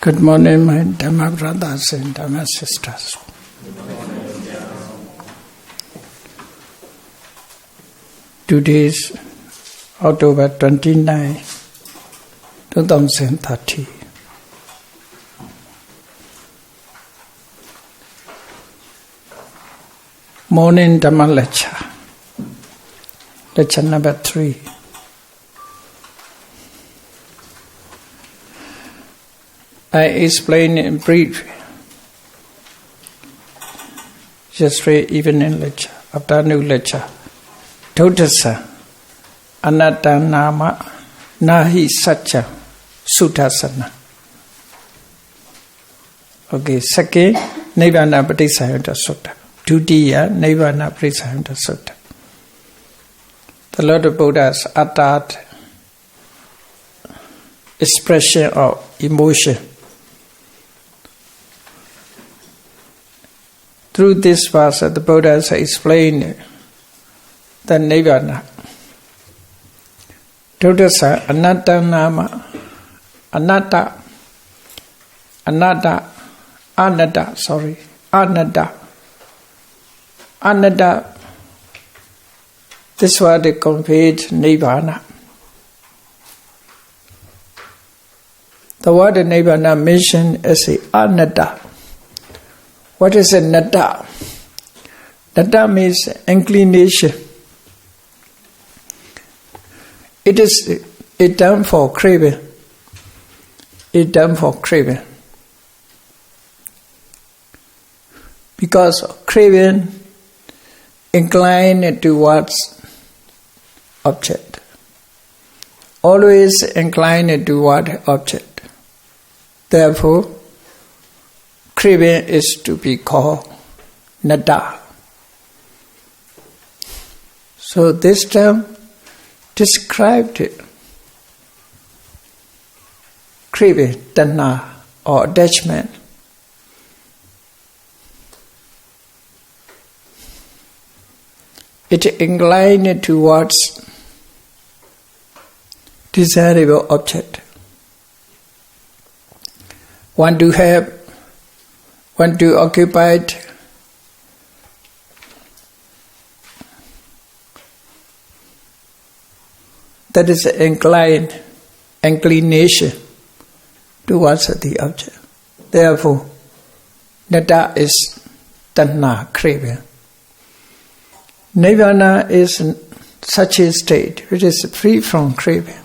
Good morning, my Dhamma brothers and Dhamma sisters. Today is October 29, 2030. Morning Dhamma lecture. Lecture number 3. I explained in brief yesterday evening lecture, afternoon lecture. Totasa Anatta Nama Nahi Satcha Suttasana. Okay, second Nibbana Patisayanta Sutta. Dutiya Nibbana Patisayanta Sutta. The Lord of Buddha's uttered expression of emotion. Through this verse, the Buddha has explained the Nibbana. Totasa Anatta Nama Anatta This word is conveyed Nibbana. The word Nibbana mentioned as a anatta. What is a natta? Natta means inclination. It is a term for craving. A term for craving. Because craving inclined towards object. Always inclined toward object. Therefore, craving is to be called natta. So this term described craving, tanha, or attachment. It inclined towards desirable object. Want to have, want to occupy it. That is inclination towards the object. Therefore, natta is tanha, craving. Nibbana is such a state which is free from craving.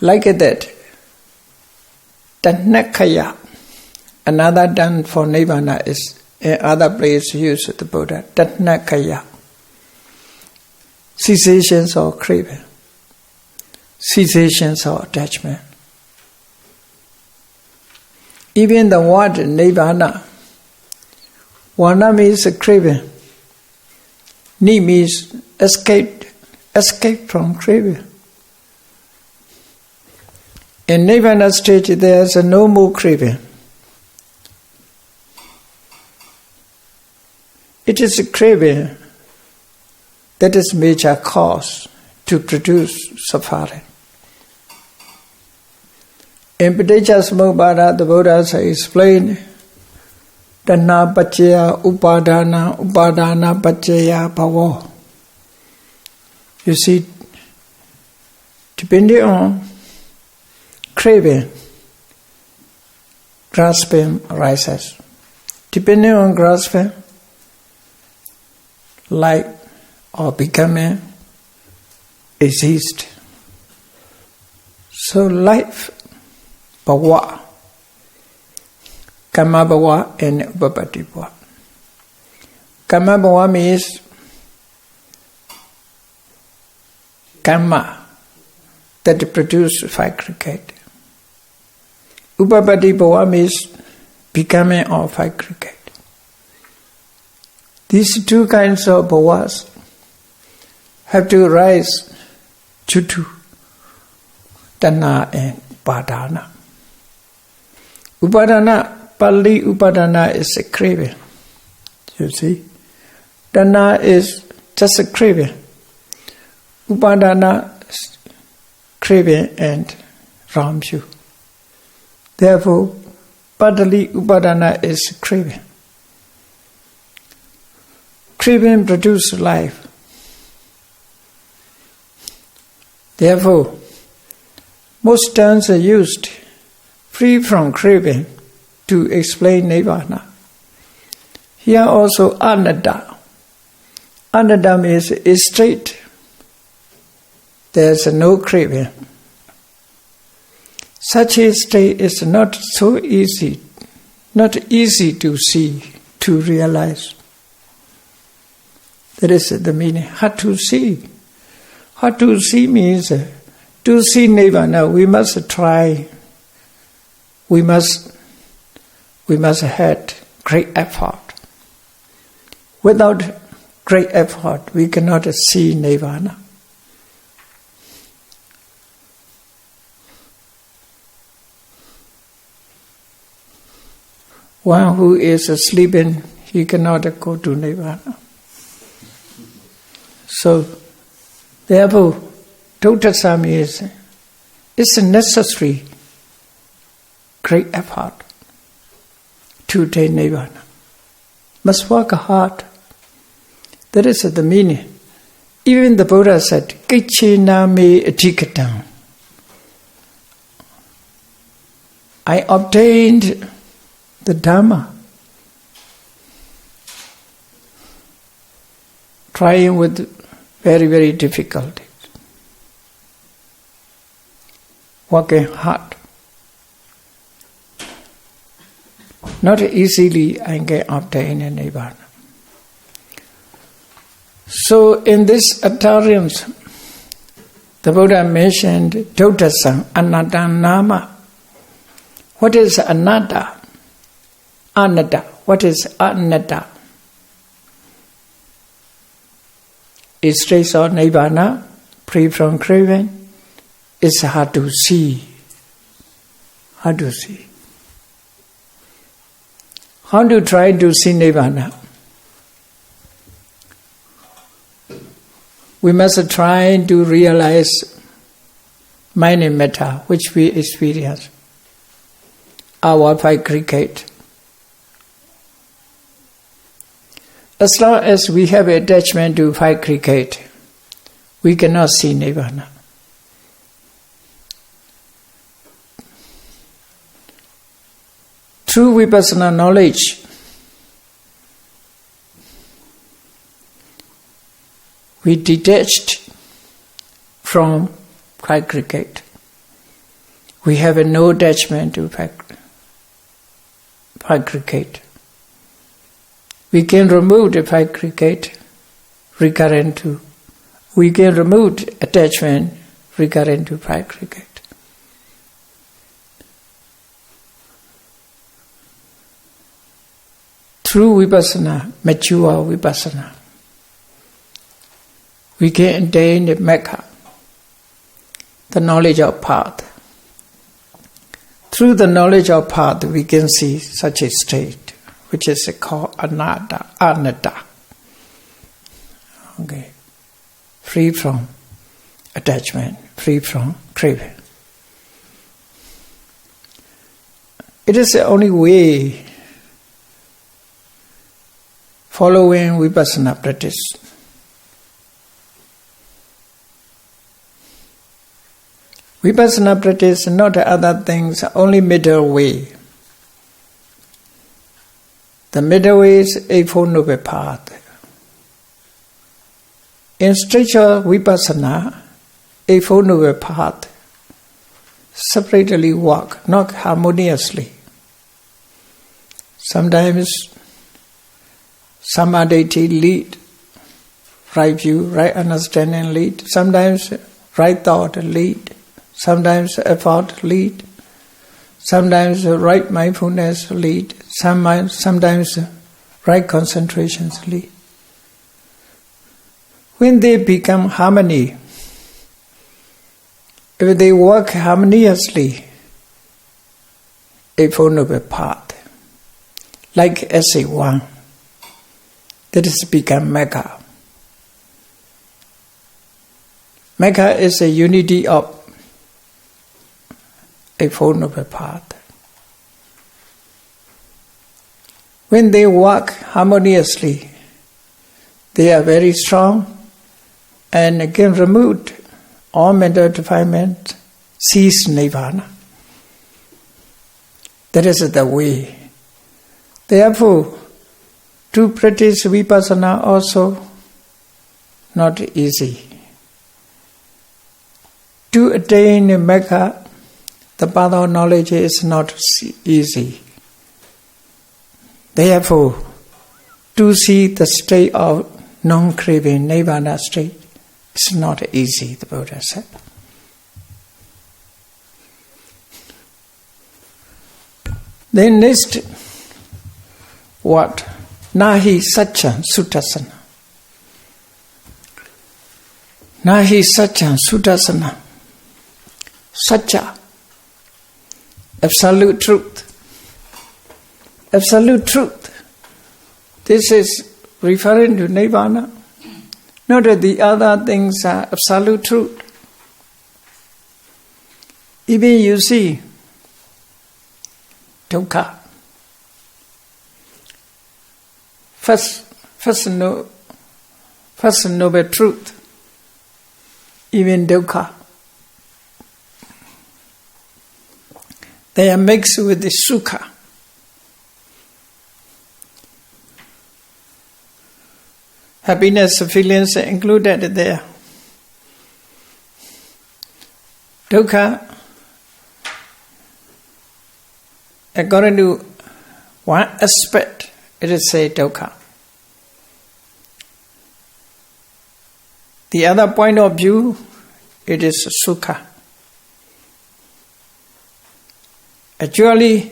Like that, tanakaya, another term for Nibbana is in other place used the Buddha, tanakaya. Cessations or craving, cessations or attachment. Even the word Nibbana, wana means craving, ni means escape from craving. In Nibbana state, there is no more craving. It is a craving that is major cause to produce suffering. In Paticcasamuppada, the Buddha has explained tanha paccaya upadana, upadana paccaya bhava. You see, depending on craving, grasping arises. Depending on grasping, like or becoming exist. So life, bhava, karma bhava and upapatti bhava. Karma bhava means karma that produce fabricate. Upapatti bhava means becoming or fabricate. These two kinds of bhavas have to rise due to tanha and upadana. Upadana, Pali upadana is a craving. You see? Tanha is just a craving. Upadana craving and wrongs you. Therefore, bodily upadana is craving. Craving produces life. Therefore, most terms are used free from craving to explain Nibbana. Here also anatta. Anatta means is straight. There's no craving. Such a state is not so easy, not easy to see, to realize. That is the meaning. Hard to see. Hard to see means to see Nibbana, we must try. We must have great effort. Without great effort, we cannot see Nibbana. One who is sleeping, he cannot go to Nibbana. So, therefore, Dhamma is necessary great effort to attain Nibbana. Must work hard. That is the meaning. Even the Buddha said, Kichina me adhikatam. I obtained the Dhamma. Trying with very, very difficulties. Working hard. Not easily I can obtain a Nibbana. So in this utterance, the Buddha mentioned Dhamma, Anatta Nama. What is Anatta? Anatta. What is Anatta? It stays on Nibbana, free from craving. It's hard to see. Hard to see. How to try to see Nibbana? We must try to realize mind and matter, which we experience. Our aggregate. As long as we have attachment to aggregate, we cannot see Nibbana. Through vipassana knowledge, we detached from aggregate. We have no attachment to aggregate. We can remove the aggregate recurrent to. We can remove attachment recurrent to aggregate. Through vipassana, mature vipassana, we can attain the Magga, the knowledge of path. Through the knowledge of path, we can see such a state, which is called anatta. Okay, free from attachment, free from craving. It is the only way. Following vipassana practice. Vipassana practice is not other things, only middle way. The middle way is Eightfold Noble Path. In spiritual vipassana, Eightfold Noble Path separately work, not harmoniously. Sometimes samadhi lead, right view, right understanding lead. Sometimes right thought lead. Sometimes effort lead. Sometimes right mindfulness lead. Sometimes right concentrations lead. When they become harmony, if they work harmoniously, Eightfold Noble Path, like essay 1, that is become Magga. Magga is a unity of a Four Noble Path. When they work harmoniously, they are very strong and can remove all mental defilement, cease Nibbana. That is the way. Therefore, to practice vipassana also not easy. To attain Mecca, the path of knowledge is not easy. Therefore, to see the state of non-craving Nibbana state is not easy, the Buddha said. Then next, what? Nahi Satchan Sutasana. Nahi Satchan Sutasana. Satcha, absolute truth. Absolute truth. This is referring to Nibbana. Not that the other things are absolute truth. Even you see, dukkha. First noble truth. Even dukkha. They are mixed with the sukha. Happiness feelings are included there. Dukkha, according to one aspect, it is say dukkha. The other point of view, it is sukha. Actually,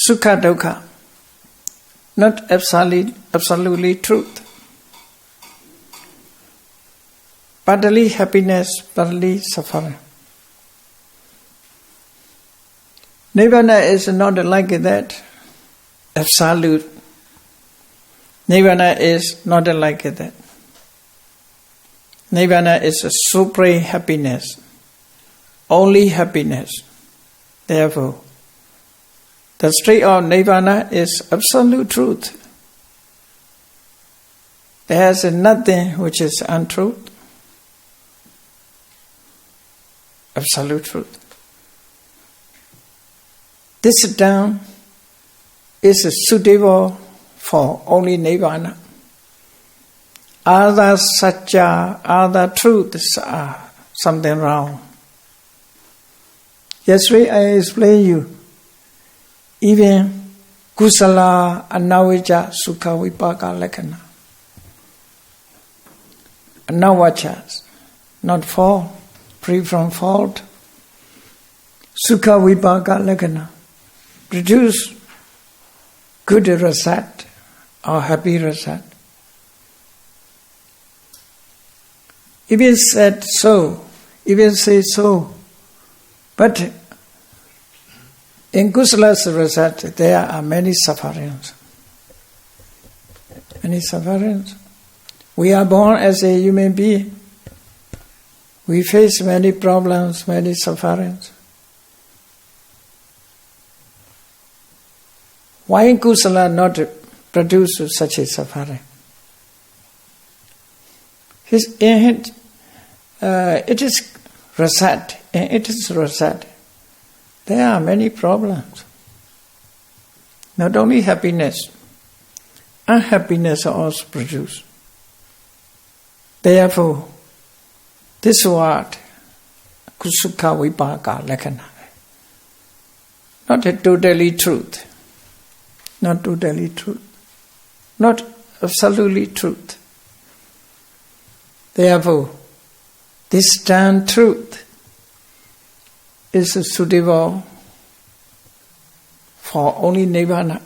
sukha dukkha, not absolutely truth. Partly happiness, partly suffering. Nibbana is not like that. Absolute. Nibbana is not like that. Nibbana is a supreme happiness. Only happiness. Therefore, the state of Nibbana is absolute truth. There is nothing which is untruth. Absolute truth. This term is suitable for only Nibbana. Other satya, other truths are something wrong. Yesterday I explained you, even kusala, anavija, sukha, vipaka, lakkhana. Anavajas, not fall, free from fault. Sukha, vipaka, lakkhana. Produce good result or happy result. Even said so, even say so, but in kusala's result there are many sufferings. Many sufferings. We are born as a human being. We face many problems, many sufferings. Why kusala not produce such a suffering? It is result. It is result. There are many problems. Not only happiness, unhappiness also produced. Therefore, this word, kusukha vipaka lakkhana, not a totally truth. Not totally truth. Not absolutely truth. Therefore, this term truth is suitable for only Nibbana,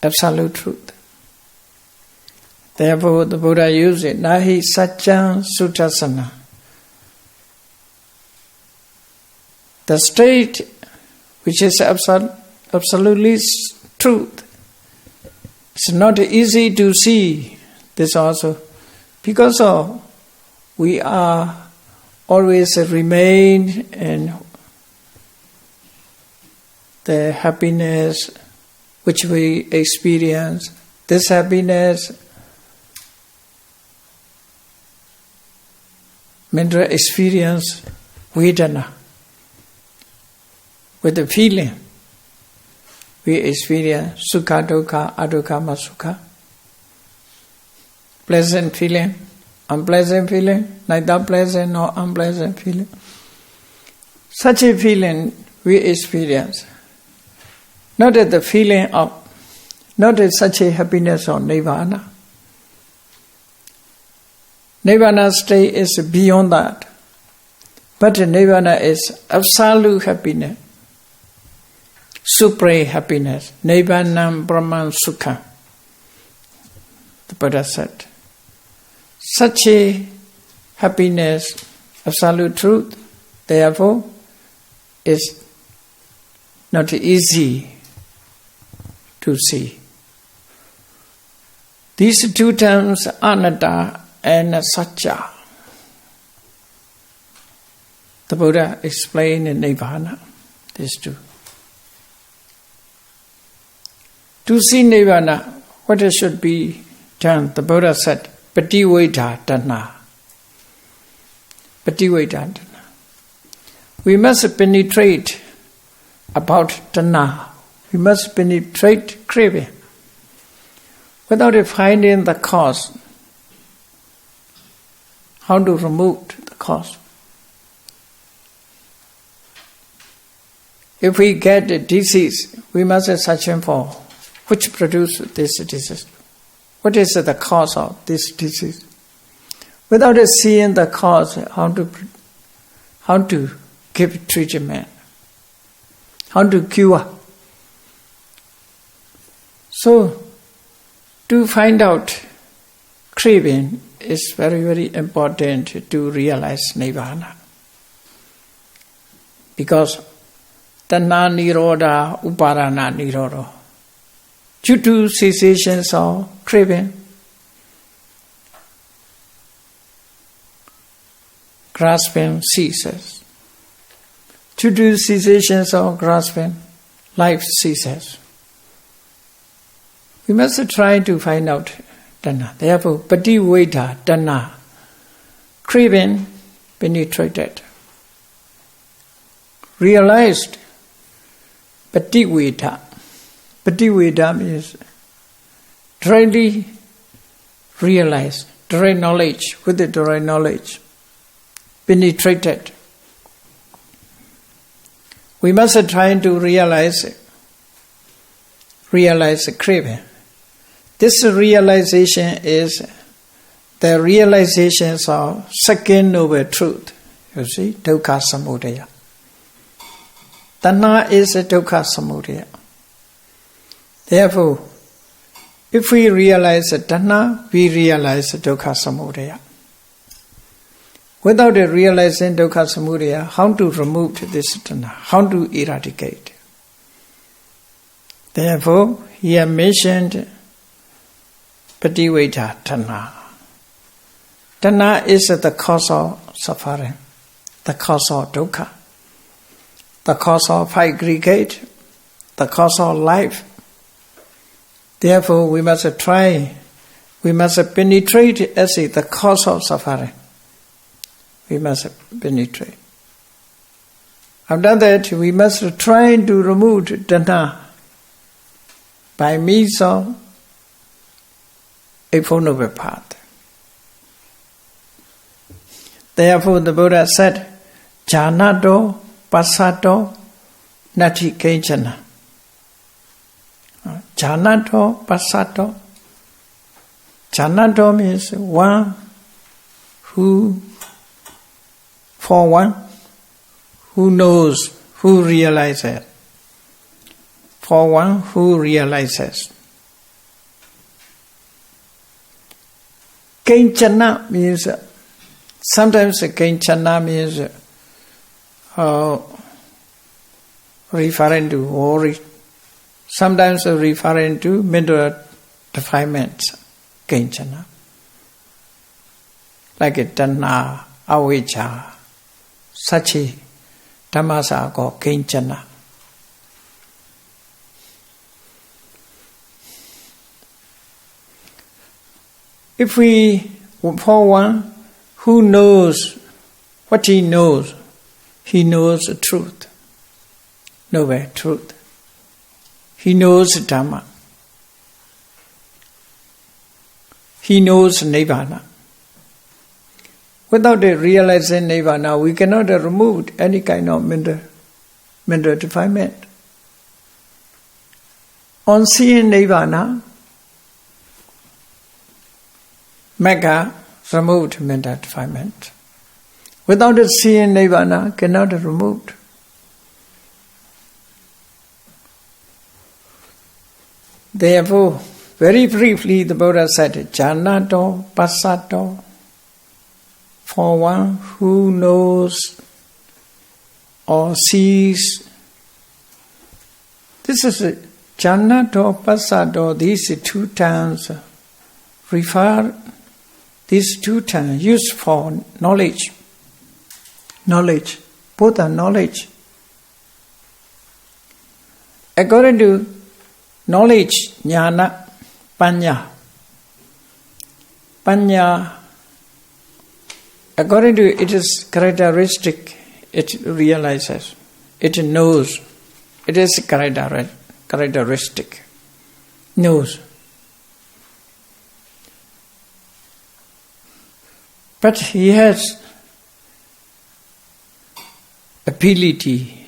absolute truth. Therefore, the Buddha used it, Nahi Satchan Sutasana. The state which is absolutely truth. It's not easy to see this also, because we are always remain in the happiness which we experience, this happiness, mental experience, Vedana, with the feeling. We experience Sukha, Dukkha, Adukkha, Sukha. Pleasant feeling, unpleasant feeling, neither pleasant nor unpleasant feeling. Such a feeling we experience. Not at the feeling of, not at such a happiness of Nibbana. Nibbana state is beyond that. But Nibbana is absolute happiness, supreme happiness. Nibbanam Brahman Sukha. The Buddha said. Such a happiness, absolute truth, therefore, is not easy to see. These two terms, anatta and satya, the Buddha explained in Nibbana, these two. To see Nibbana, what it should be done, the Buddha said, Pativedha Dhamma. Pativedha Dhamma. We must penetrate about Dhamma. We must penetrate craving without finding the cause. How to remove the cause. If we get a disease, we must search for which produces this disease. What is the cause of this disease? Without seeing the cause, how to give treatment, how to cure. So, to find out craving is very, very important to realize Nibbana. Because Tanna Nirodha Uparana Nirodha. Due to cessations of craving, grasping ceases. Due to cessations of grasping, life ceases. We must try to find out Dhamma. Therefore, Pativedha Dhamma, craving penetrated, realized Pativedha. Pativedha means directly realize, direct knowledge, with the direct knowledge, penetrated. We must try to realize the craving. This realization is the realizations of second noble truth. You see, dukkha samudaya. Tanha is a dukkha samudaya. Therefore, if we realize the Dhamma, we realize the dukkha samudaya. Without realizing dukkha samudaya, how to remove this Dhamma? How to eradicate? Therefore, he has mentioned Pativedha Dhamma. Dhamma is the cause of suffering, the cause of dukkha, the cause of aggregate, the cause of life. Therefore, we must penetrate as the cause of suffering. We must penetrate. After that, we must try to remove Dhamma by means of Eightfold Noble Path. Therefore, the Buddha said, Janato Passato Nati Kenchana. Janato Passato. Janato means one who knows, who realizes. For one who realizes. Kenchana means, sometimes Kenchana means referring to worry. Sometimes referring to mental defilements, Kenchana. Like a Dhamma, Avijja, such a Dhammas are called Kenchana. If we, for one who knows what he knows the truth, noble truth. He knows Dhamma. He knows Nibbana. Without realizing Nibbana, we cannot remove any kind of mental defilement. On seeing Nibbana, Magga removed mental defilement. Without seeing Nibbana, cannot be removed. Therefore, very briefly, the Buddha said, Janato Passato, for one who knows or sees. This is Janato Passato, these two terms refer, these two terms used for knowledge. Knowledge, Buddha knowledge. According to knowledge, jnana, panya. Panya, according to its characteristic, it realizes, it knows, it is characteristic, knows. But he has ability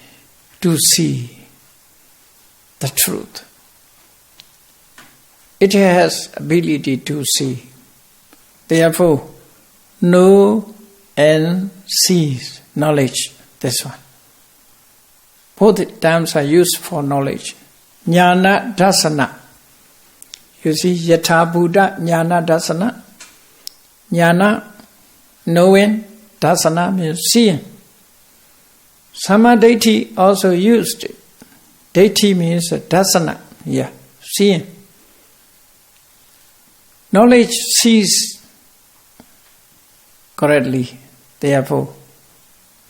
to see the truth. It has ability to see. Therefore, know and sees knowledge, this one. Both terms are used for knowledge. Jnana dasana. You see, yatha buddha jnana dasana. Jnana, knowing, dasana means seeing. Samadhi also used. Deity means dasana, seeing. Knowledge sees correctly. Therefore,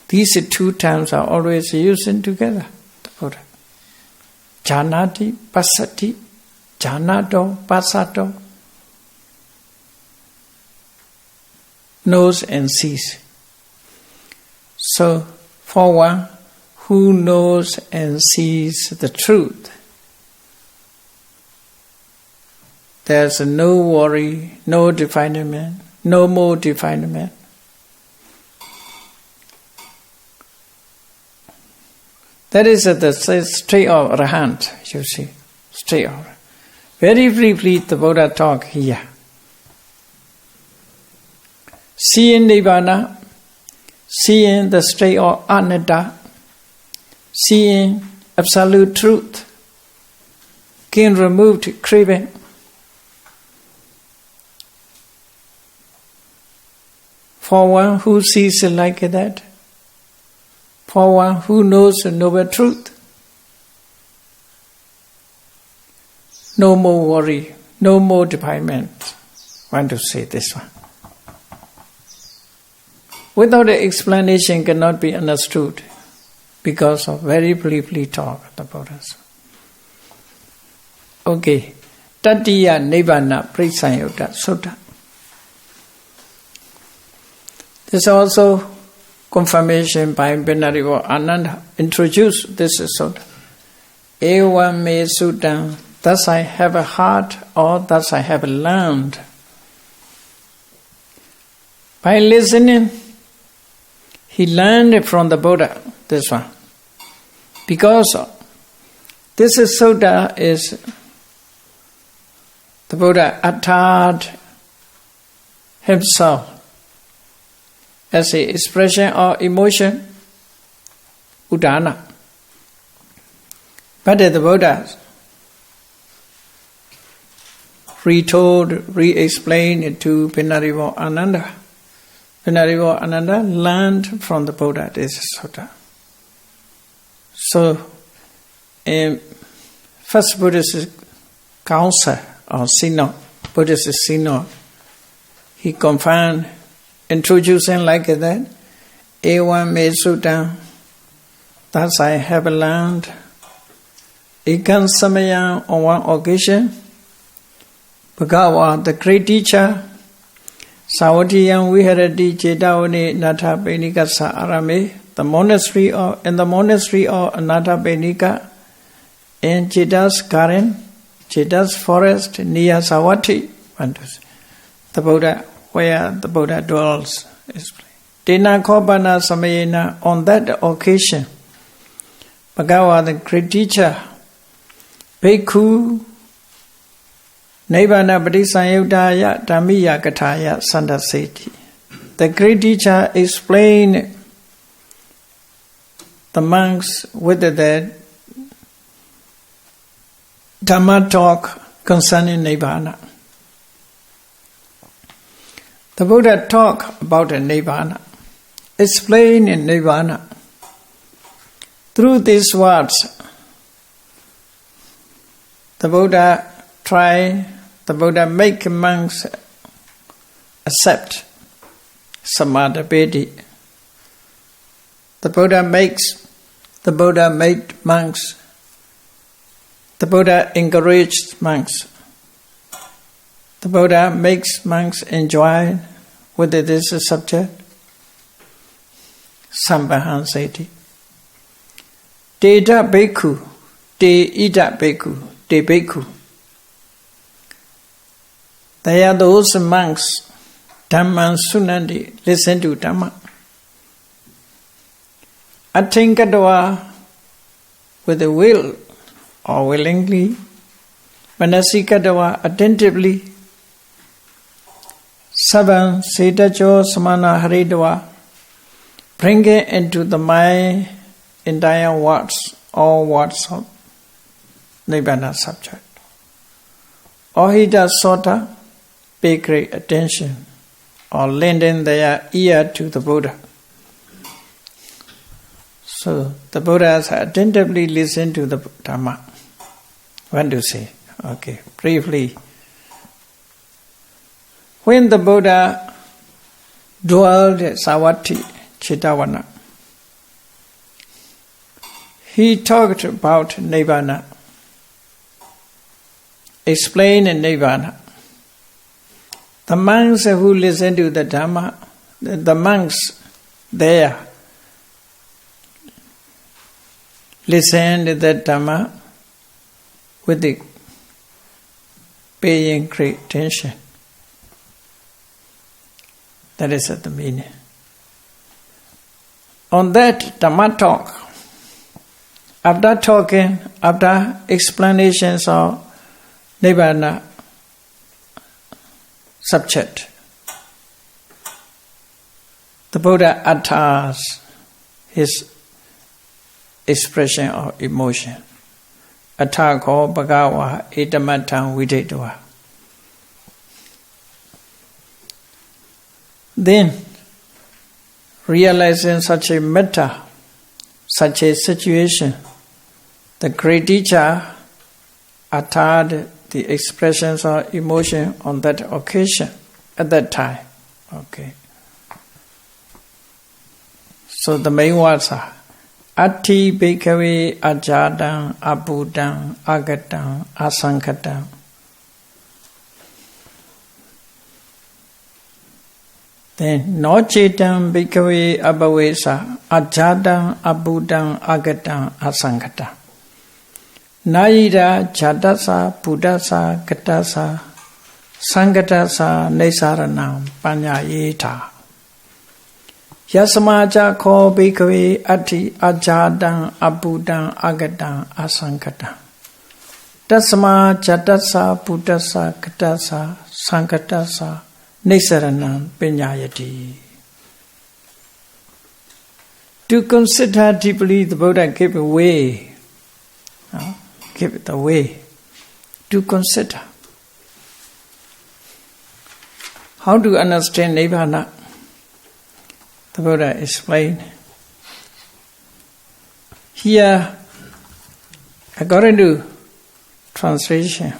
these two terms are always used together. The Buddha. Janati, passati, janato, passato. Knows and sees. So, for one who knows and sees the truth, there's no worry, no defilement, no more defilement. That is the state of Arahant, you see. State of. Very briefly, the Buddha talk here. Seeing Nibbana, seeing the state of anatta, seeing absolute truth, can remove craving. For one who sees it like that, for one who knows the noble truth, no more worry, no more defilement. I want to say this one. Without an explanation cannot be understood because of very briefly talk the Buddhas. Okay. Tatiya Nibbana Prasayutta Sutta. This is also confirmation by Missionary Ananda introduced this sutta. Evam me suttam, thus I have a heart, or thus I have learned. By listening, he learned from the Buddha, this one. Because this sutta is the Buddha uttered himself as an expression of emotion, udana. But the Buddha retold, re-explained it to Missionary Ananda. Missionary Ananda learned from the Buddha this sutta. So, in first Buddhist council or synod, Buddhist synod, he confirmed, introducing like that, Evam me suttam, thus I have learned. Ekam samayam, on one occasion, Bhagavan, the great teacher, Savatiyam Viharati Chetavani Natha Penika Sa Arame, the monastery of Anatha Penika in Chetas Garden, Chetas forest near Savatthi, the Buddha, where the Buddha dwells. Tena Kobana Samayena, on that occasion, Bhagawa, the great teacher, Bhikkhu Nibbana Padisayuddhaya Dhammiya Kathaya Sandaseti. The great teacher explained the monks with the Dhamma talk concerning Nibbana. The Buddha talked about Nibbana, explained Nibbana. Through these words, the Buddha make monks accept samadhi. The Buddha made monks. The Buddha encouraged monks. The Buddha makes monks enjoy with this subject. Sambahansati. Te ida bhikkhu, te ida bhikkhu, te bhikkhu. They are those monks, Dhamma Sunandi, listen to Dhamma. Athinkatva, with the will or willingly, Manasikatva, attentively, Savan Setajo Samana Haridva, bring it into the mind entire words, all words of Nibbana subject. Ohita Sota, pay great attention, or lending their ear to the Buddha. So the Buddhas attentively listen to the Dhamma. What to say? Okay, briefly. When the Buddha dwelled at Savatthi, Chetavana, he talked about Nibbana, explained Nibbana. The monks who listen to the Dhamma, the monks there listen to the Dhamma with the paying great attention. That is the meaning. On that Dhamma talk, after explanations of Nibbana subject, the Buddha utters his expression of emotion. Athako bhagawa itamatang videtva. Then, realizing such a matter, such a situation, the great teacher uttered the expressions of emotion on that occasion, at that time. Okay. So the main words are Ati bhikkhave ajadam abudam agatam asankatam. Then no chetam bhikkhave abhavesa ajadam abudam agatam asankatam. Naira jadasa buddhasa gatasa sangatasa nesaranam panyayeta. Yasamaja ko bhikkhave ati ajadam abudam agatam asankatam. Tasma jadasa buddhasa gatasa sangatasa nesaranam panyayati. To consider deeply, the Buddha gave a way. Give it a way to consider. How to understand Nibbana? The Buddha explained. Here, according to translation,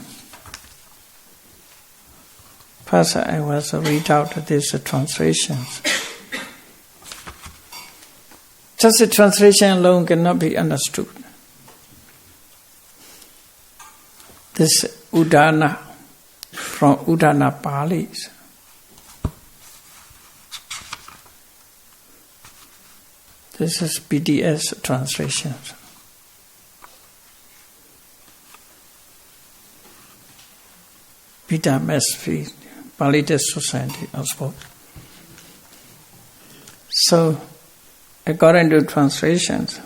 first I was read out these translations. Just the translation alone cannot be understood. This Udana, from Udana Pali. This is BDS translation. Peter Mesfi, Buddhist Society, Oxford. So, according to translations,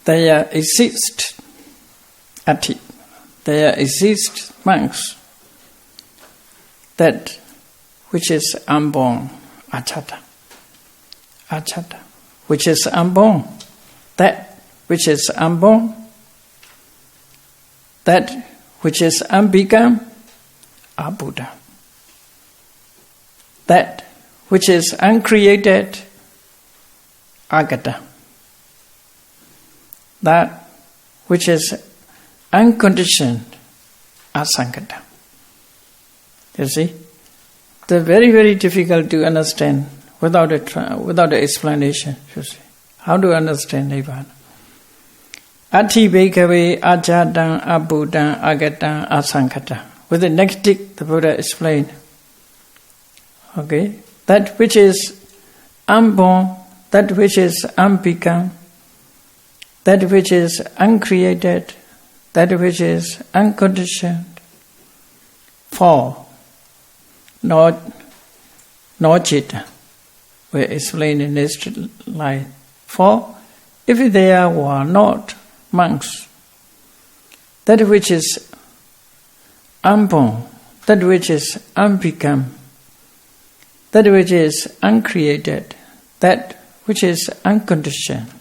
there exist ati, there exist monks, that which is unborn, achata, which is unborn, that which is unborn, that which is unbegun, abuddha, that which is uncreated, agata, that which is unconditioned, asangata. You see, they're very, very difficult to understand without an explanation. You see, how to understand Nibbana? Ati bhikkhave ajatang abuddhang agatang asangata. With the next tick, the Buddha explained. Okay, that which is unborn, that which is unbegun, that which is uncreated, that which is unconditioned, for not citta. We explain in this line. For if there were not monks, that which is unborn, that which is unbegun, that which is uncreated, that which is unconditioned.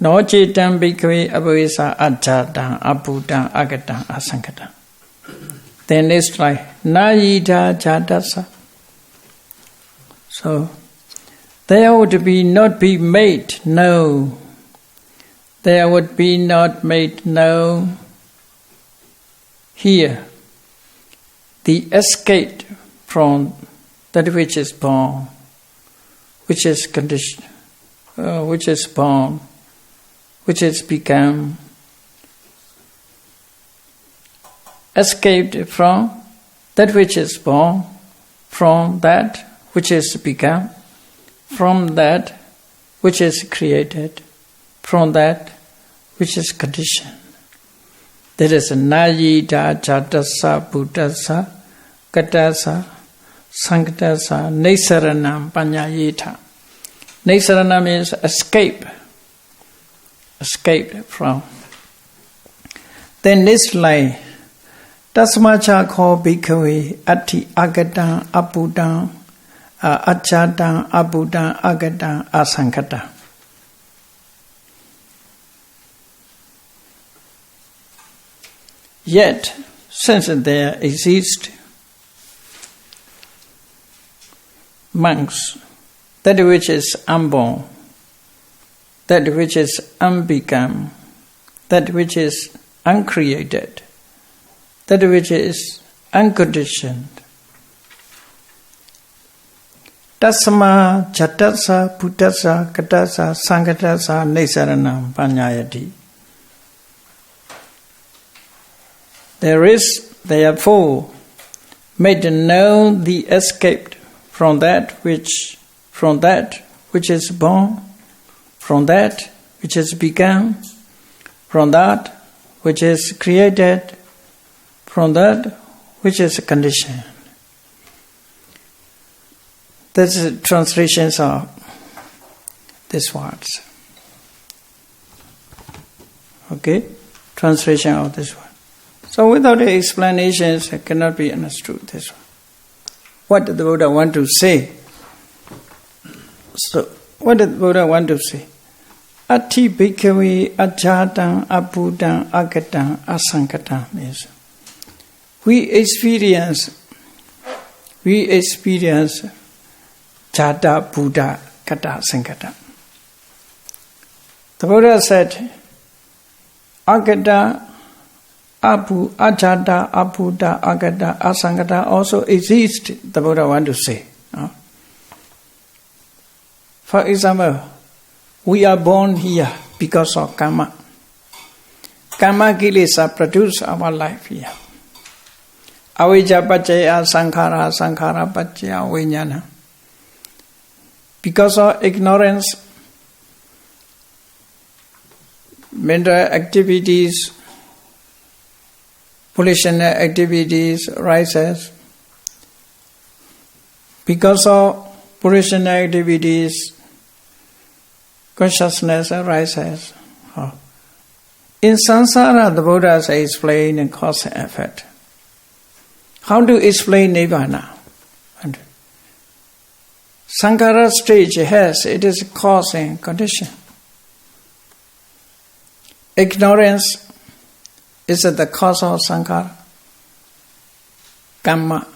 No citam bhikkhave abhavesa ajatang abuddhang agatang asangata. Then next line, na yita jatasa. So, there would be not be made known. There would be not made known here the escape from that which is born, which is conditioned, which is born, which is become, escaped from that which is born, from that which is become, from that which is created, from that which is conditioned. That is nayita jatasa buddhasa katasa sankatasa nesaranam panyayita. Nesarana means escape from. Then this line, tasmacha kho bhikkhave ati agatang abuddhang achatang abuddhang agatang asankata. Yet, since there exist monks, that which is unborn, that which is unbegun, that which is uncreated, that which is unconditioned. Tasma jatasa buddhasa katasa sangatasa nesaranam panyayati. There is, therefore, made known the escape from that which is born, from that which is begun, from that which is created, from that which is conditioned. These translations are these words. Okay? Translation of this one. So without explanations, it cannot be understood this one. What did the Buddha want to say? So, what did the Buddha want to say? Ati bhikkhave ajatang abuddhang agatang asankata means we experience jata buddha kata sankata. The Buddha said agata ajata abuddha agata asankata also exist, the Buddha want to say. For example, we are born here because of karma. Karma kilesa produce our life here. Avijja paccaya sankhara, sankhara paccaya vijnana. Because of ignorance, mental activities, volitional activities arises. Because of volitional activities, consciousness arises. In samsara, the Buddha explained in cause and effect. How to explain Nibbana? Sankhara stage it is cause and condition. Ignorance is the cause of sankhara. Karma.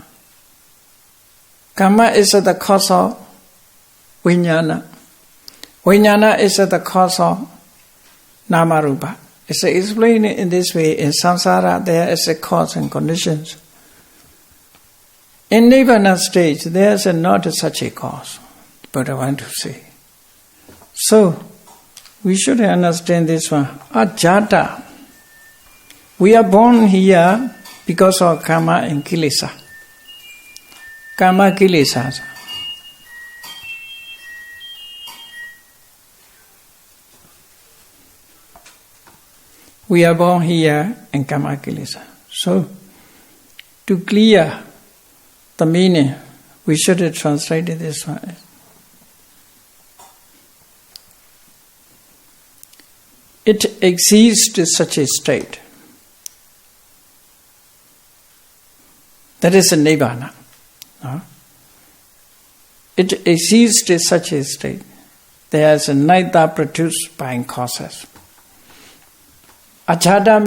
Karma is the cause of vijnana. Vijnana is the cause of namarupa. It's explained in this way. In samsara, there is a cause and conditions. In Nibbana stage, there is not such a cause, but I want to say. So, we should understand this one. Ajata. We are born here because of karma and kilesa. Karma kilesas. We are born here in karma kilesa. So, to clear the meaning, we should translate it this way. It exists such a state. That is a Nibbana. It exists such a state. There is neither produced by causes. Ajata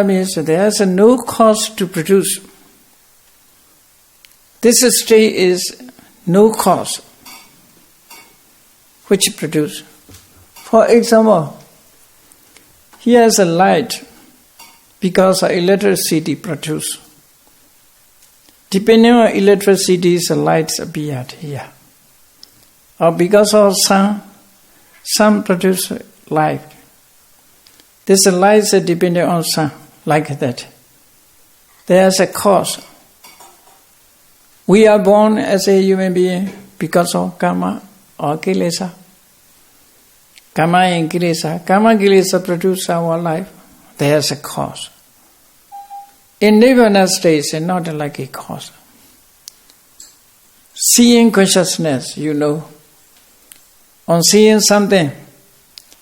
means there is no cause to produce. This state is no cause which produce. For example, here is a light because of electricity produced. Depending on electricity, the lights appeared here. Or because of sun produce light. This light is dependent on sun, like that. There is a cause. We are born as a human being because of karma or kilesa. Karma and kilesa. Karma and kilesa produce our life. There is a cause. In Nibbana state, it's not like a cause. Seeing consciousness, on seeing something,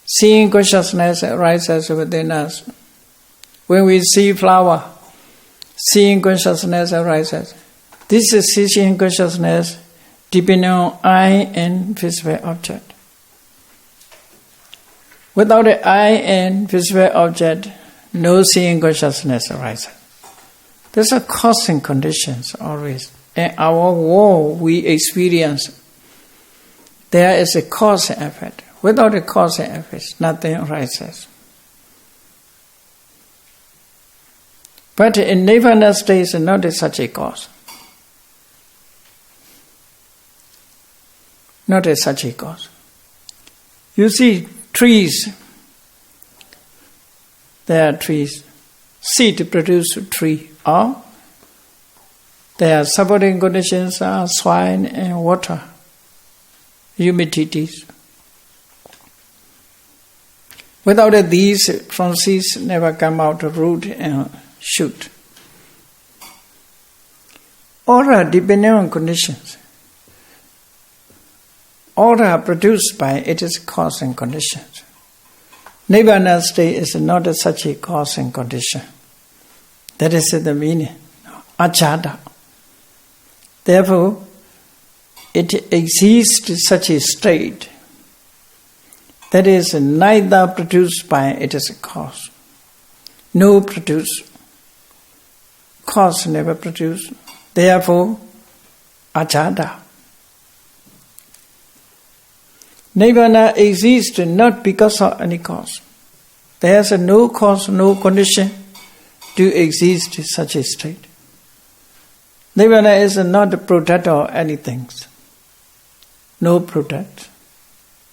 seeing consciousness arises within us. When we see flower, seeing consciousness arises. This is seeing consciousness depending on eye and visible object. Without the eye and visible object, no seeing consciousness arises. There's a cause and conditions always. In our world we experience, there is a cause and effect. Without a cause and effect, nothing arises. But in Nibbana state, is not such a cause. Not such a cause. You see trees. There are trees. Seed produce tree. Or their supporting conditions are soil and water, humidities. Without these, from seeds never come out of root and shoot. All are dependent on conditions. All are produced by its cause and conditions. Nibbana state is not such a cause and condition. That is the meaning. Ajata. Therefore, it exists such a state that is neither produced by its cause. No produce. Cause never produced. Therefore, ajata. Nibbana exists not because of any cause. There is no cause, no condition to exist in such a state. Nibbana is not a product of anything. No product.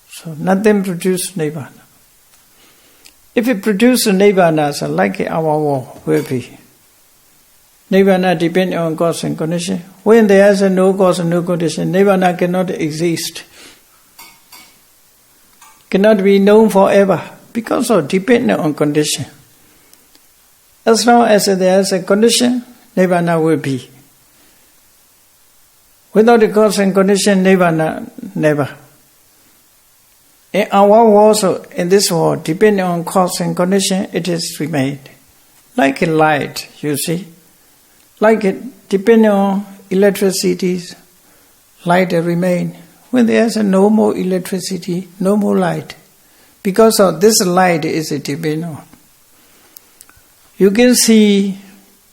So nothing produces Nibbana. If it produces Nibbana, so like our world will be. Nibbana depends on cause and condition. When there is no cause and no condition, Nibbana cannot exist. Cannot be known forever because of dependent on condition. As long as there is a condition, Nibbana will be. Without the cause and condition, Nibbana never. In our world also, in this world, depending on cause and condition, it is remained. Like a light, you see. Like it, depending on electricity, light remain. When there is no more electricity, no more light. Because of this light is a dependent on. You can see,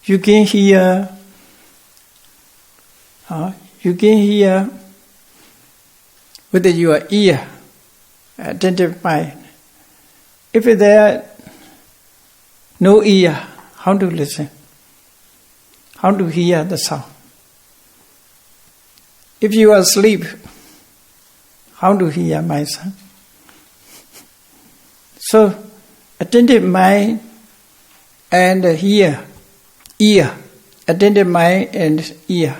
you can hear, with your ear, attentive mind. If there no ear, how to listen? How to hear the sound? If you are asleep, how to hear my son? So, attentive mind and ear, attentive mind and ear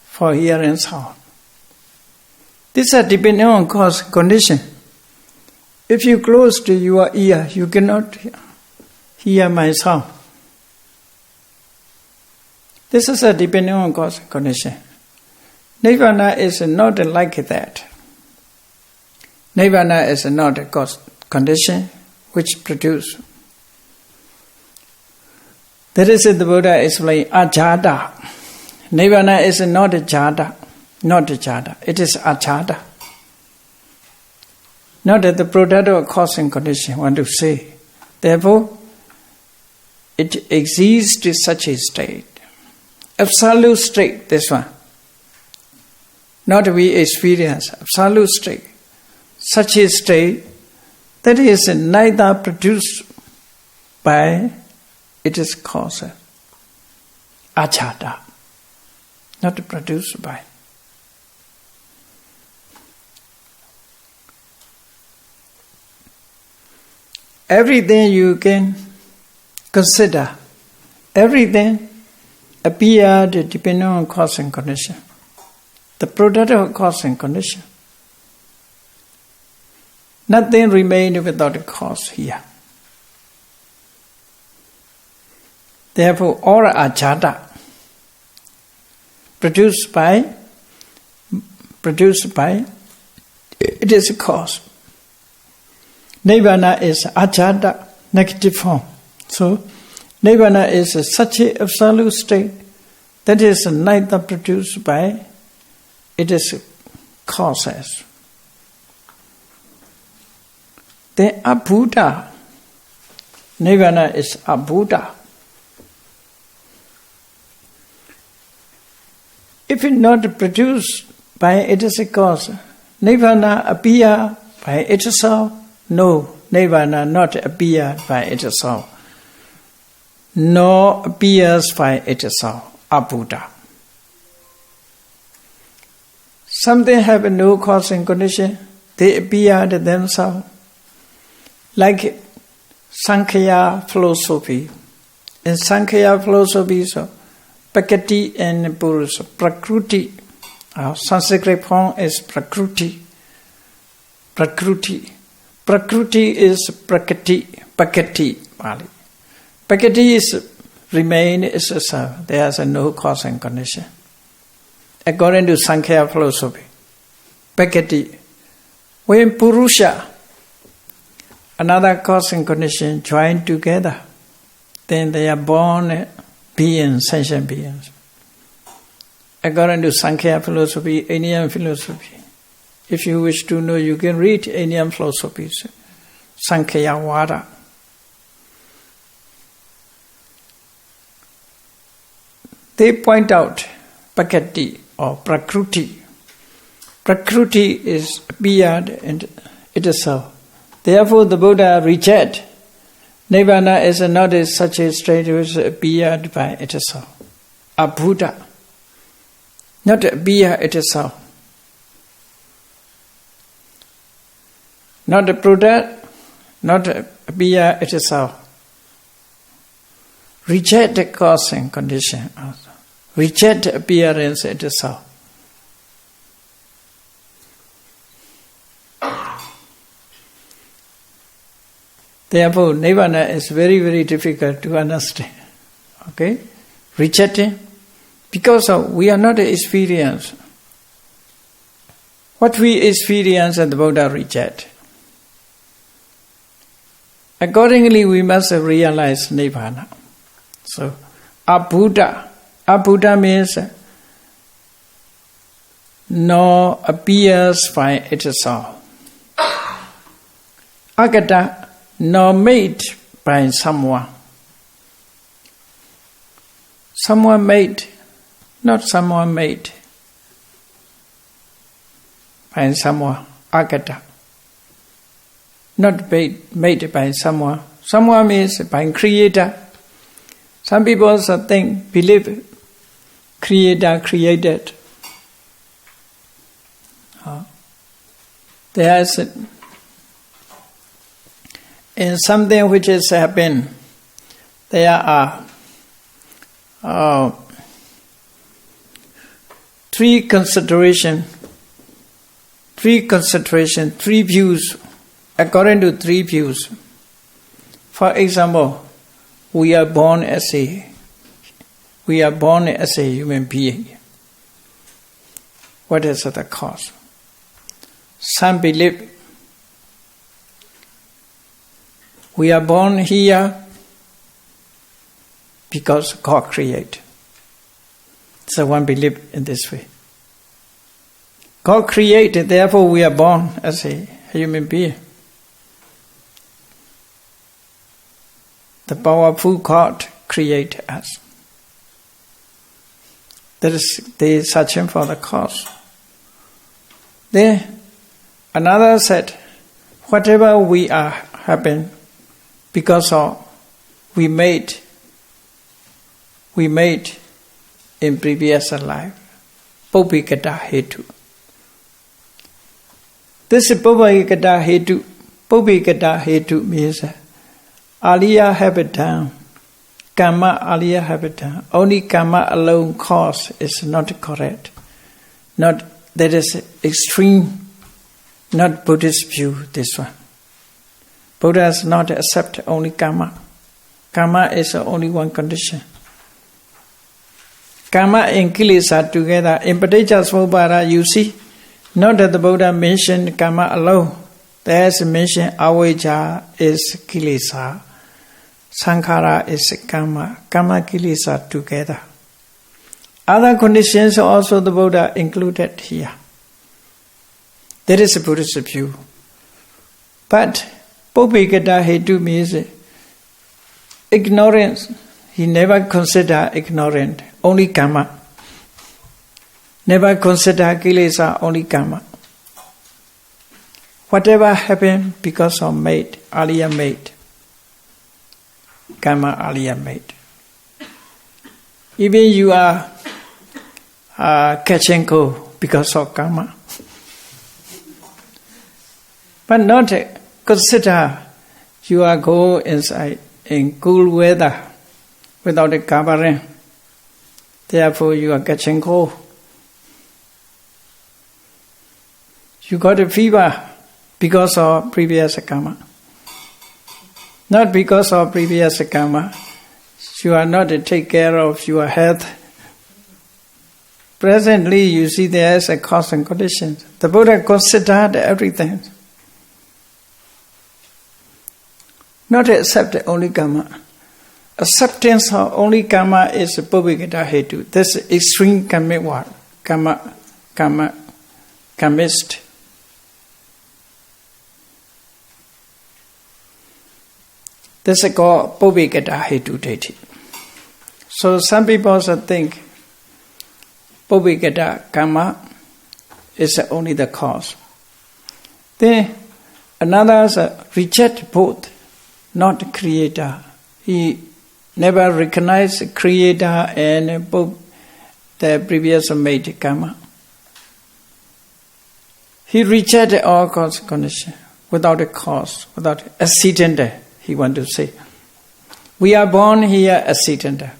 for hearing sound. These are depending on cause condition. If you close to your ear, you cannot hear my sound. This is a depending on cause condition. Nibbana is not like that. Nibbana is not a cause condition which produce. That is the Buddha explained ajada. Nibbana is not a jada, not a jada. It is ajada. Not that the product of cause and condition, want to say. Therefore, it exists in such a state. Absolute state, this one. Not we experience, absolute state. Such a state that is neither produced by its cause. Ajada. Not produced by. Everything you can consider, everything appeared depending on cause and condition. The product of cause and condition. Nothing remained without a cause here. Therefore, all are jada. Produced by, it is a cause. Nibbana is ajada, negative form. So, Nibbana is such an absolute state that is neither produced by, it is causes. Then abhuta. Nibbana is abhuta. If it not produced by it is a cause, Nibbana appear by itself? No, Nibbana not appear by itself, nor appears by itself, abhuta. Something have no cause and condition, they appear themselves. Like Sankhya philosophy. In Sankhya philosophy, so Prakati and Purusa, Prakruti. Our Sanskrit form is Prakruti. Prakruti. Prakruti is Prakati. Prakati, Pali. Prakati is remain is a self. There is no cause and condition. According to Sankhya philosophy. Prakati. When Purusha, another cause and condition join together, then they are born beings, sentient beings. According to Sankhya philosophy, Indian philosophy. If you wish to know, you can read Indian philosophies. Sankhya Vada. They point out Prakati or Prakruti. Prakruti is appeared in itself. Therefore, the Buddha reject Nibbana is not such a state which appeared by itself. Abhuta. Not appear itself. Not a product, not appear itself. reject the cause and condition also. Reject appearance itself. Therefore, Nibbana is very, very difficult to understand. Okay? Rejecting. Because we are not experienced. What we experience the Buddha reject. Accordingly, we must realize Nibbana. So, Abuddha. Abuddha means nor appears by itself. Agata, nor made by someone. Someone made, not someone made. By someone, agata. Not made by someone. Someone means by creator. Some people also believe creator created. There is in something which has happened, there are three considerations, three views, according to three views. For example, we are born as a human being. What is the cause? Some believe we are born here because God created. So one believes in this way. God created, therefore we are born as a human being. The powerful God created us. That is, they searching for the cause. Then another said, whatever we are happen because of we made in previous life. Pubbhikata hetu. This pubbhikata hetu means Aliyah habitat, karma aliyah habitat. Only karma alone cause is not correct. Not that is extreme, not Buddhist view. This one. Buddha does not accept only karma. Karma is only one condition. Karma and kilesa together. In Paticcasamuppada, you see, not that the Buddha mentioned karma alone. There is mentioned avijja is kilesa. Sankhara is karma. Karma kilesa together. Other conditions also the Buddha included here. That is a Buddhist view. But Pubbhikata hetu means ignorance. He never considered ignorant, only karma. Never consider kilesa, only karma. Whatever happened because of made, aliyah made. Karma aliyah made. Even you are catching cold because of karma. But not consider you are go inside in cool weather without a covering. Therefore you are catching cold. You got a fever because of previous karma. Not because of previous karma. You are not to take care of your health. Presently you see there is a cause and condition. The Buddha considered everything. Not accept only karma. Acceptance of only karma is pubbhikata hetu. This is extreme karmic word. Karmist. This is called pubbhikata hetu deity. So some people also think pubbhikata karma is only the cause. Then another reject both, not creator. He never recognized creator and the previous made karma. He rejected all cause condition without a cause, without accident. He want to say, We are born here accidental.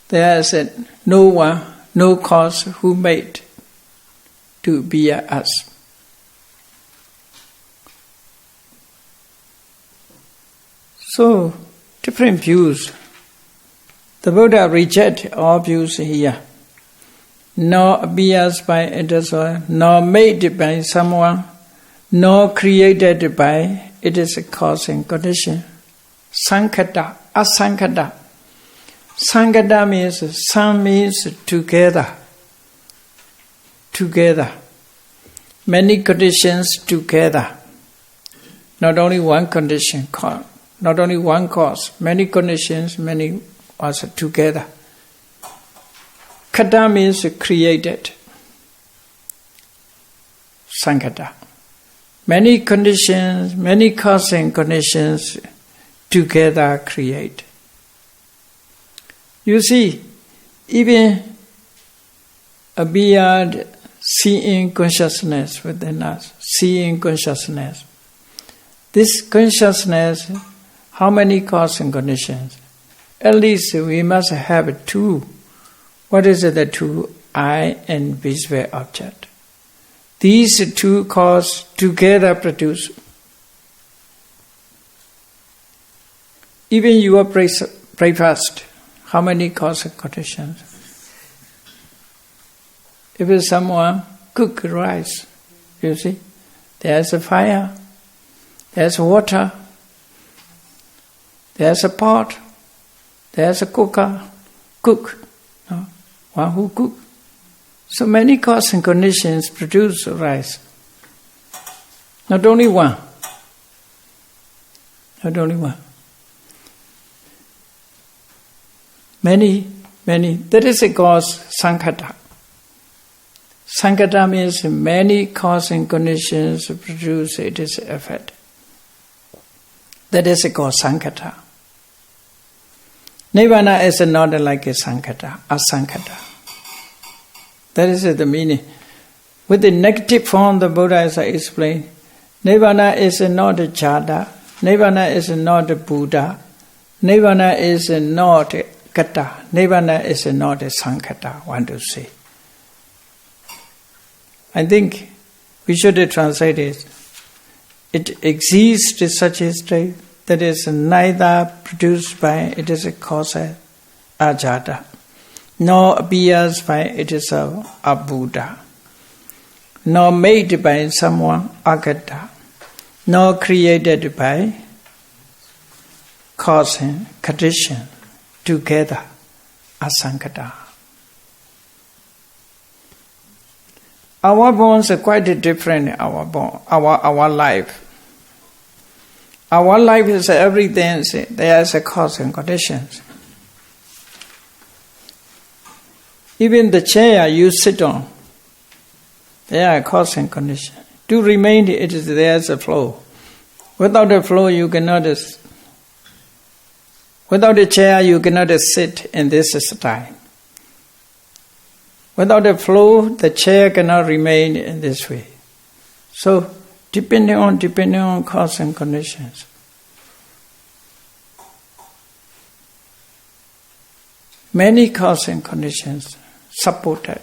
There is no one, no cause who made to be us. So, different views. The Buddha rejects all views here. Nor appears by it is, nor made by someone, nor created by it is a cause and condition. Sankhata, asankhata. Sankhata means, san means together. Together. Many conditions together. Not only one condition, not only one cause. Many conditions, many also together. Khata means created. Sankhata. Many conditions, many causing conditions together create. You see, even a beyond seeing consciousness within us, seeing consciousness. This consciousness, how many causing conditions? At least we must have two. What is it? The two? I and visual object. These two cause together produce. Even your breakfast, how many causing conditions? If someone cook rice, you see, there's a fire, there's water, there's a pot, there's a cooker, cook, no? One who cook. So many causes and conditions produce rice. Not only one. Not only one. Many. That is a cause, sankhata. Sankhata means many causes and conditions produce it is effect. That is a cause, sankhata. Nibbana is not like a sankhata, asankhata. That is the meaning. With the negative form, the Buddha has explained, Nibbana is not a jhada, Nibbana is not a Buddha, Nibbana is not a kata, Nibbana is not a sankhata, one to say. I think we should translate it. It exists in such a state that is neither produced by it is a cause, ajada, nor appears by it is a Buddha, nor made by someone, agata, nor created by cause and condition, together, asankhata. Our bones are quite different. Our life. Our life is everything. There is a cause and conditions. Even the chair you sit on, there are cause and conditions. To remain, there is a flow. Without a flow, you cannot. Without a chair, you cannot sit in this style. Without a flow, the chair cannot remain in this way. So, depending on cause and conditions. Many cause and conditions supported.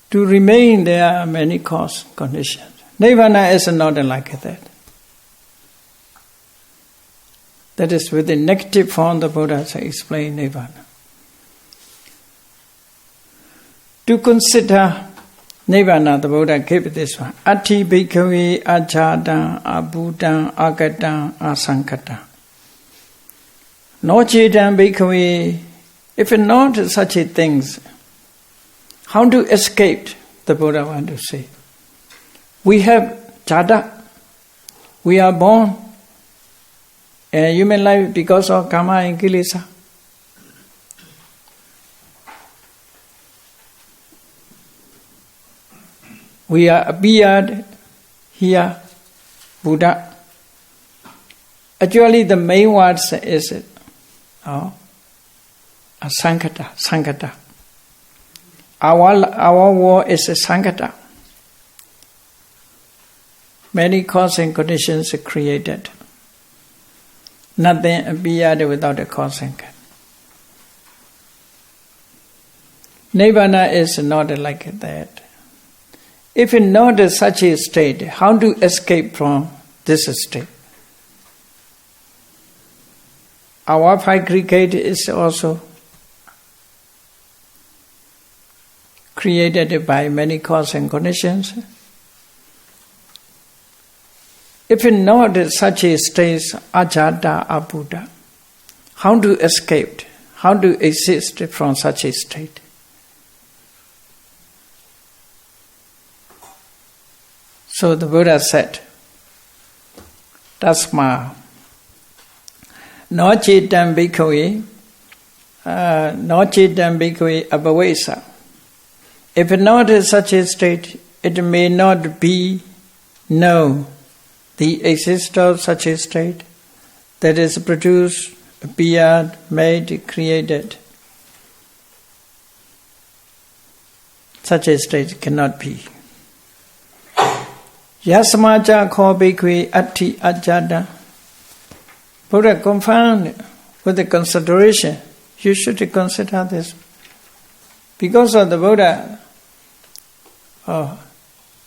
To remain, there are many cause and conditions. Nibbana is not like that. That is with the negative form the Buddha has explained Nibbana. To consider Nibbana, the Buddha gave this one. Ati bhikkhave ajadam abhudam agatam asankhata. No chedam bhikkhave. If not such things, how to escape, the Buddha want to say. We have jada. We are born in human life because of karma and kilesa. We are appeared here, Buddha. Actually, the main word is sankhata. Our world is a Sankata. Many causes and conditions are created. Nothing appeared without a cause and condition. Nibbana is not like that. If not such a state, how to escape from this state? Our aggregate is also created by many causes and conditions. If not such a state, ajata, abuddha, how to escape, how to exist from such a state? So the Buddha said, Tasma, no chitam bhikkhave, abhavesa. If not such a state, it may not be known the existence of such a state that is produced, appeared, made, created. Such a state cannot be. Yasmaja kho bhikkhave atti ajjada. Buddha confirmed with the consideration. You should consider this. Because of the Buddha,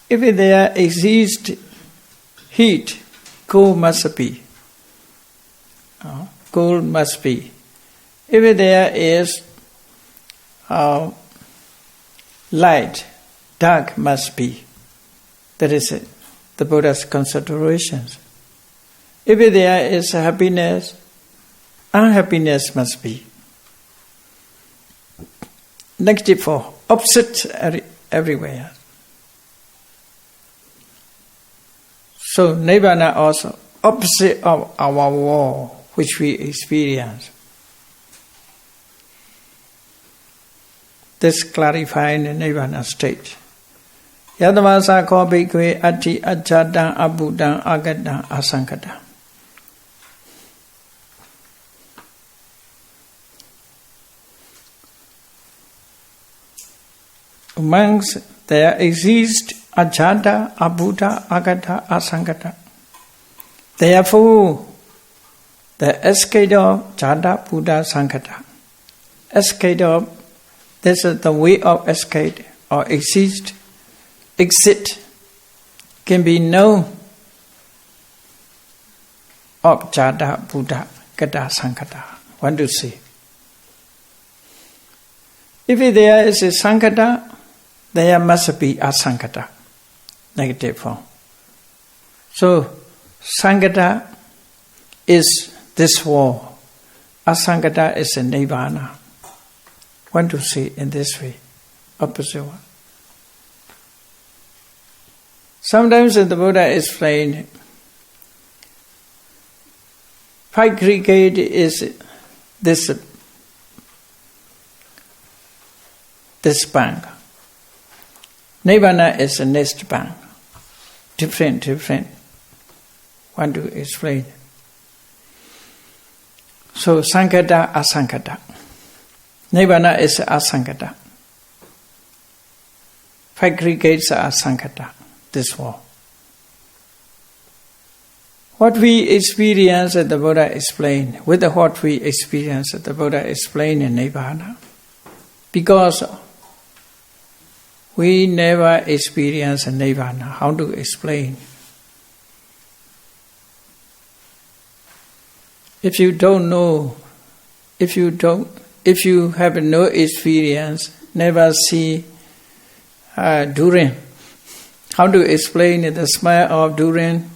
if there exists heat, cold must be. Cold must be. If there is light, dark must be. That is it. The Buddha's considerations. If there is happiness, unhappiness must be. Negative for opposite everywhere. So Nibbana also opposite of our world which we experience. This clarifying the Nibbana state. Yadavasa ko bhikkhave atti ajjadam abuddham agadam asankata. Amongst there exist ajada, abuddha, agata, asankata. Therefore, the escape of jada, buddha, sankata. Escape of, this is the way of escape or exit, can be known of jada, buddha, gata, sankata. One to see. If there is a sankata, there must be a sankata, negative form. So, sankata is this world. Asankata is a nibbana. One to see in this way, opposite one. Sometimes the Buddha explained, aggregate is this bank. Nibbana is the next bank. Different. Want to explain. So sankata, asankata. Nibbana is asankata. Aggregates are asankata. This world. What we experience, the Buddha explained. With what we experience, the Buddha explained in Nibbana. Because we never experience Nibbana. How to explain? If you don't know, if you have no experience, never see durian. How to explain the smell of durian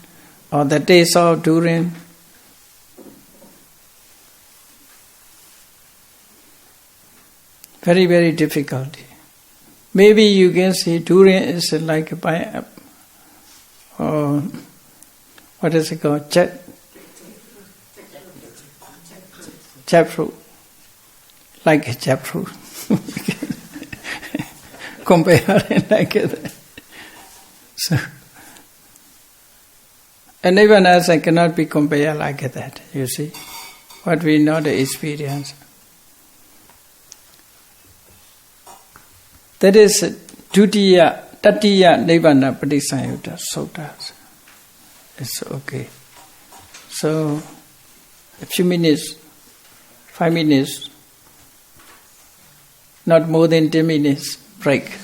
or the taste of durian? Very, very difficult. Maybe you can say durian is like a pineapple, or what is it called? Jackfruit. Like a jackfruit. Compare it like that. So, and even as I cannot be compared like that, you see, what we know the experience. That is Dutiya, Tatiya, Nibbana, Patisayutta Sutta. It's okay. So, a few minutes, 5 minutes, not more than 10 minutes break.